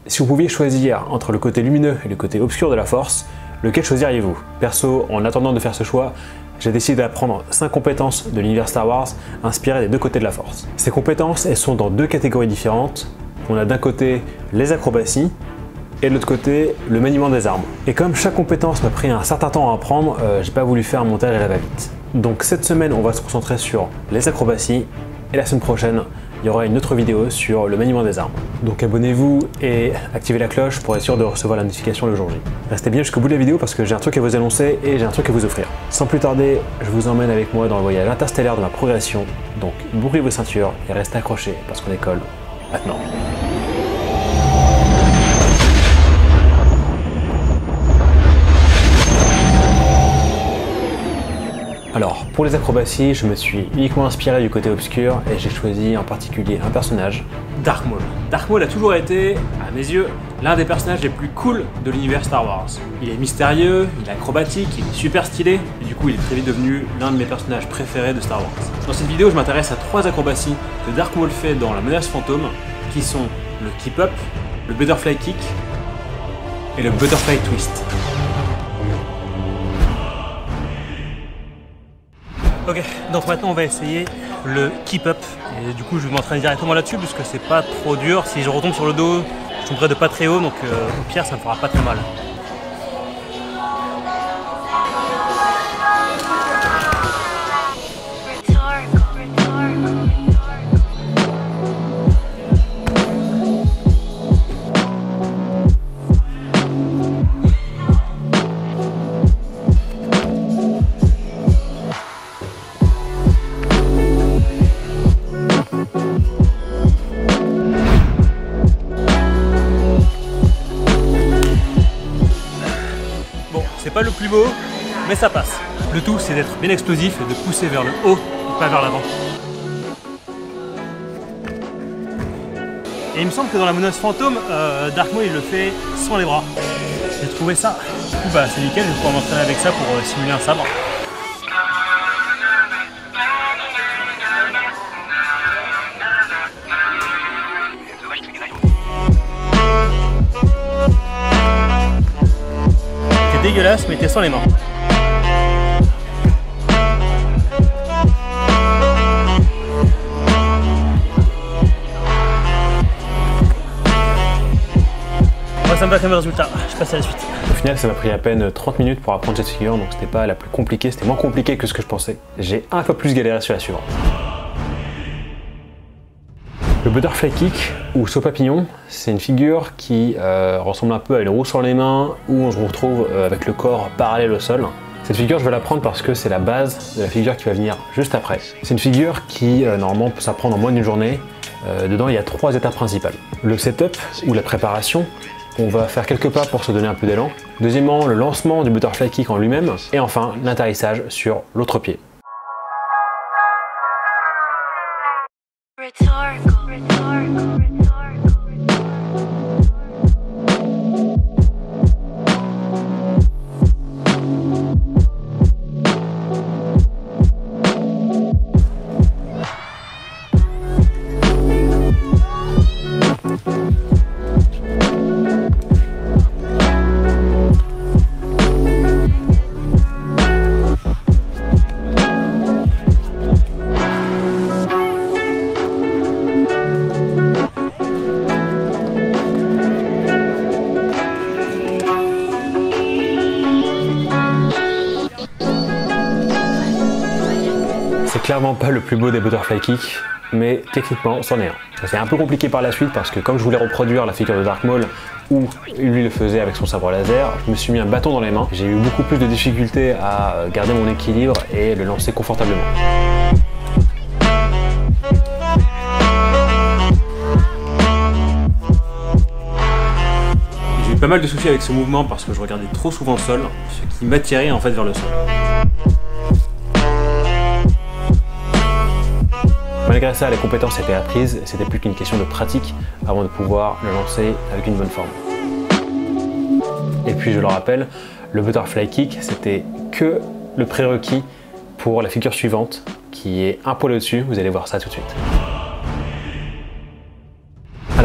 Si vous pouviez choisir entre le côté lumineux et le côté obscur de la force, lequel choisiriez-vous? Perso, en attendant de faire ce choix, j'ai décidé d'apprendre 5 compétences de l'univers Star Wars inspirées des deux côtés de la force. Ces compétences, elles sont dans 2 catégories différentes. On a d'un côté les acrobaties et de l'autre côté le maniement des armes. Et comme chaque compétence m'a pris un certain temps à apprendre, j'ai pas voulu faire un montage à la va-vite. Donc cette semaine, on va se concentrer sur les acrobaties et la semaine prochaine, il y aura une autre vidéo sur le maniement des armes. Donc abonnez-vous et activez la cloche pour être sûr de recevoir la notification le jour J. Restez bien jusqu'au bout de la vidéo parce que j'ai un truc à vous annoncer et j'ai un truc à vous offrir. Sans plus tarder, je vous emmène avec moi dans le voyage interstellaire de ma progression. Donc bouclez vos ceintures et restez accrochés parce qu'on décolle maintenant. Alors, pour les acrobaties, je me suis uniquement inspiré du côté obscur et j'ai choisi en particulier un personnage, Dark Maul. Dark Maul a toujours été, à mes yeux, l'un des personnages les plus cool de l'univers Star Wars. Il est mystérieux, il est acrobatique, il est super stylé, et du coup il est très vite devenu l'un de mes personnages préférés de Star Wars. Dans cette vidéo, je m'intéresse à 3 acrobaties que Dark Maul fait dans La Menace Fantôme, qui sont le Keep Up, le Butterfly Kick et le Butterfly Twist. Ok, donc maintenant on va essayer le Keep Up et du coup je vais m'entraîner directement là-dessus puisque c'est pas trop dur. Si je retombe sur le dos, je tomberai de pas très haut, donc au pire ça me fera pas très mal. C'est pas le plus beau, mais ça passe. Le tout, c'est d'être bien explosif et de pousser vers le haut et pas vers l'avant. Et il me semble que dans La Menace Fantôme, Dark Maul il le fait sans les bras. J'ai trouvé ça. Du coup, c'est nickel, je vais pouvoir m'entraîner avec ça pour simuler un sabre. Dégueulasse, mais t'es sans les mains. Moi ça me va comme résultat, je passe à la suite. Au final ça m'a pris à peine 30 minutes pour apprendre cette figure, donc c'était pas la plus compliquée, c'était moins compliqué que ce que je pensais. J'ai un peu plus galéré sur la suivante. Le Butterfly Kick ou saut papillon, c'est une figure qui ressemble un peu à une roue sur les mains où on se retrouve avec le corps parallèle au sol. Cette figure, je vais l'apprendre parce que c'est la base de la figure qui va venir juste après. C'est une figure qui, normalement, peut s'apprendre en moins d'une journée. Dedans, il y a 3 étapes principales. Le setup ou la préparation, on va faire quelques pas pour se donner un peu d'élan. Deuxièmement, le lancement du Butterfly Kick en lui-même. Et enfin, l'atterrissage sur l'autre pied. C'est clairement pas le plus beau des Butterfly Kicks, mais techniquement c'en est un. C'est un peu compliqué par la suite parce que comme je voulais reproduire la figure de Dark Maul où lui le faisait avec son sabre laser, je me suis mis un bâton dans les mains. J'ai eu beaucoup plus de difficultés à garder mon équilibre et le lancer confortablement. J'ai eu pas mal de soucis avec ce mouvement parce que je regardais trop souvent le sol, ce qui m'attirait en fait vers le sol. Malgré ça, les compétences étaient apprises, c'était plus qu'une question de pratique avant de pouvoir le lancer avec une bonne forme. Et puis je le rappelle, le Butterfly Kick, c'était que le prérequis pour la figure suivante, qui est un poil au-dessus, vous allez voir ça tout de suite.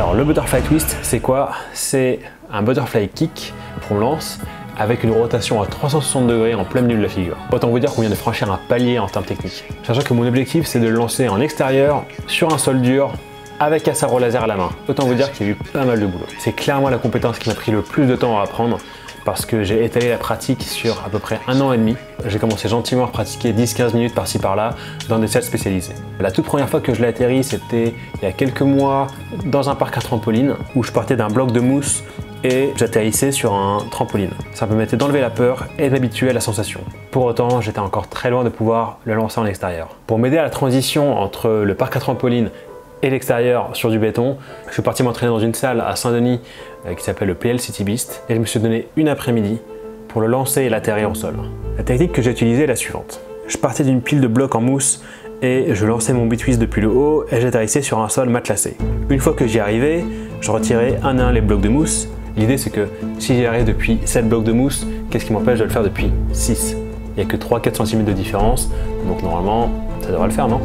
Alors le butterfly twist, c'est quoi? C'est un butterfly kick qu'on lance avec une rotation à 360 degrés en plein milieu de la figure. Autant vous dire qu'on vient de franchir un palier en termes techniques. Sachant que mon objectif, c'est de le lancer en extérieur, sur un sol dur, avec un sabre laser à la main. Autant vous dire qu'il y a eu pas mal de boulot. C'est clairement la compétence qui m'a pris le plus de temps à apprendre parce que j'ai étalé la pratique sur à peu près 1 an et demi. J'ai commencé gentiment à pratiquer 10-15 minutes par-ci par-là dans des salles spécialisées. La toute première fois que je l'ai atterri, c'était il y a quelques mois dans un parc à trampoline où je partais d'un bloc de mousse et j'atterrissais sur un trampoline. Ça me permettait d'enlever la peur et de m'habituer à la sensation. Pour autant, j'étais encore très loin de pouvoir le lancer en extérieur. Pour m'aider à la transition entre le parc à trampoline et l'extérieur sur du béton, je suis parti m'entraîner dans une salle à Saint-Denis qui s'appelle le PL City Beast et je me suis donné une après-midi pour le lancer et l'atterrir au sol. La technique que j'ai utilisée est la suivante. Je partais d'une pile de blocs en mousse et je lançais mon bitwist depuis le haut et j'atterrissais sur un sol matelassé. Une fois que j'y arrivais, je retirais un à un les blocs de mousse. L'idée c'est que si j'y arrive depuis 7 blocs de mousse, qu'est-ce qui m'empêche de le faire depuis 6? Il n'y a que 3-4 cm de différence, donc normalement ça devrait le faire, non?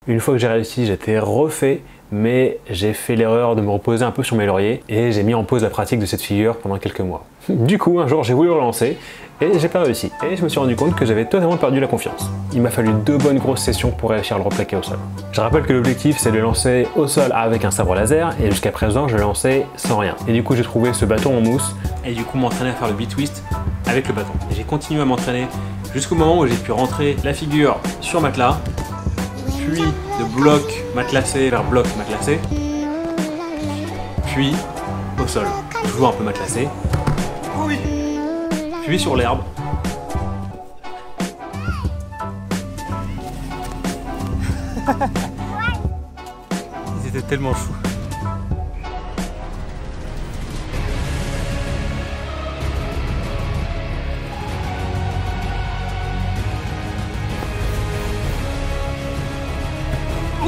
Une fois que j'ai réussi, j'étais refait, mais j'ai fait l'erreur de me reposer un peu sur mes lauriers et j'ai mis en pause la pratique de cette figure pendant quelques mois. Du coup, un jour, j'ai voulu le relancer et j'ai pas réussi. Et je me suis rendu compte que j'avais totalement perdu la confiance. Il m'a fallu 2 bonnes grosses sessions pour réussir à le replaquer au sol. Je rappelle que l'objectif, c'est de le lancer au sol avec un sabre laser et jusqu'à présent, je le lançais sans rien. Et du coup, j'ai trouvé ce bâton en mousse et du coup, m'entraîner à faire le bitwist avec le bâton. Et j'ai continué à m'entraîner jusqu'au moment où j'ai pu rentrer la figure sur matelas, puis de bloc matelassé vers bloc matelassé, puis au sol, toujours un peu matelassé, puis sur l'herbe. Ils étaient tellement choux.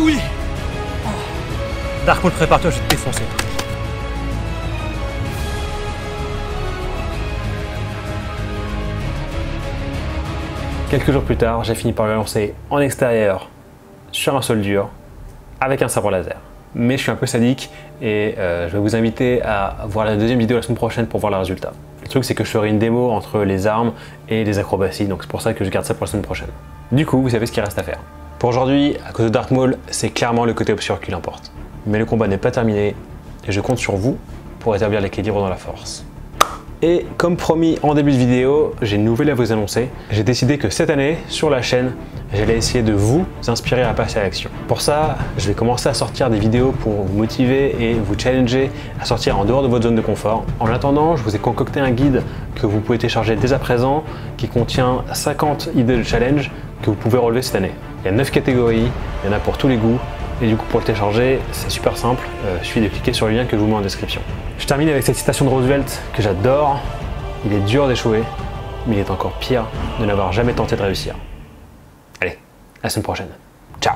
Oui. Dark Maul, prépare-toi, je vais te défoncer. Quelques jours plus tard, j'ai fini par le lancer en extérieur, sur un sol dur, avec un sabre laser. Mais je suis un peu sadique et je vais vous inviter à voir la deuxième vidéo la semaine prochaine pour voir le résultat. Le truc, c'est que je ferai une démo entre les armes et les acrobaties, donc c'est pour ça que je garde ça pour la semaine prochaine. Du coup, vous savez ce qu'il reste à faire. Pour aujourd'hui, à cause de Dark Maul, c'est clairement le côté obscur qui l'emporte. Mais le combat n'est pas terminé et je compte sur vous pour établir l'équilibre dans la force. Et comme promis en début de vidéo, j'ai une nouvelle à vous annoncer. J'ai décidé que cette année, sur la chaîne, j'allais essayer de vous inspirer à passer à l'action. Pour ça, je vais commencer à sortir des vidéos pour vous motiver et vous challenger à sortir en dehors de votre zone de confort. En attendant, je vous ai concocté un guide que vous pouvez télécharger dès à présent qui contient 50 idées de challenge que vous pouvez relever cette année. Il y a 9 catégories, il y en a pour tous les goûts. Et du coup, pour le télécharger, c'est super simple. Il suffit de cliquer sur le lien que je vous mets en description. Je termine avec cette citation de Roosevelt que j'adore. Il est dur d'échouer, mais il est encore pire de n'avoir jamais tenté de réussir. Allez, à la semaine prochaine. Ciao!